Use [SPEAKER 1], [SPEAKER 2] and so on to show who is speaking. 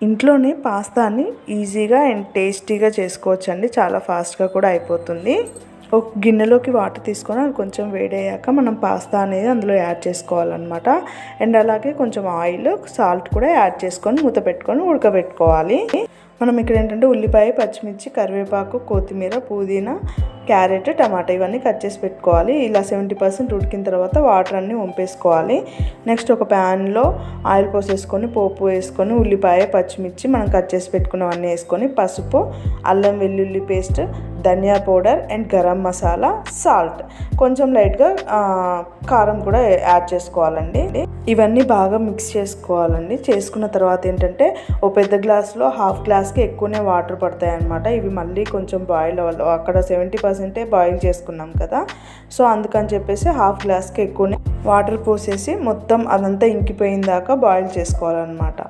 [SPEAKER 1] ఇంట్లోనే పాస్తాని ఈజీగా అండ్ టేస్టీగా చేసుకోవచ్చండి. చాలా ఫాస్ట్గా కూడా అయిపోతుంది. ఒక గిన్నెలోకి వాటర్ తీసుకొని అది కొంచెం వేడయ్యాక మనం పాస్తా అనేది అందులో యాడ్ చేసుకోవాలన్నమాట. అండ్ అలాగే కొంచెం ఆయిల్, సాల్ట్ కూడా యాడ్ చేసుకొని మూత పెట్టుకొని ఉడకబెట్టుకోవాలి. మనం ఇక్కడ ఏంటంటే ఉల్లిపాయ, పచ్చిమిర్చి, కరివేపాకు, కొత్తిమీర, పుదీనా, క్యారెట్, టమాటా ఇవన్నీ కట్ చేసి పెట్టుకోవాలి. ఇలా 70% ఉడికిన తర్వాత వాటర్ అన్నీ వంపేసుకోవాలి. నెక్స్ట్ ఒక ప్యాన్లో ఆయిల్ పోసేసుకొని పోపు వేసుకొని ఉల్లిపాయ, పచ్చిమిర్చి మనం కట్ చేసి పెట్టుకున్నవన్నీ వేసుకొని పసుపు, అల్లం వెల్లుల్లి పేస్ట్, ధనియా powder and garam masala, salt, కొంచెం లైట్గా కారం కూడా యాడ్ చేసుకోవాలండి. ఇవన్నీ బాగా మిక్స్ చేసుకోవాలండి. చేసుకున్న తర్వాత ఏంటంటే ఓ పెద్ద గ్లాస్లో హాఫ్ గ్లాస్కి ఎక్కువనే వాటర్ పడతాయి అన్నమాట. ఇవి మళ్ళీ కొంచెం బాయిల్ అవ్వాలి. అక్కడ 70% బాయిల్ చేసుకున్నాం కదా, సో అందుకని చెప్పేసి హాఫ్ గ్లాస్కి ఎక్కువనే వాటర్ పోసేసి మొత్తం అదంతా ఇంకిపోయిన దాకా బాయిల్ చేసుకోవాలన్నమాట.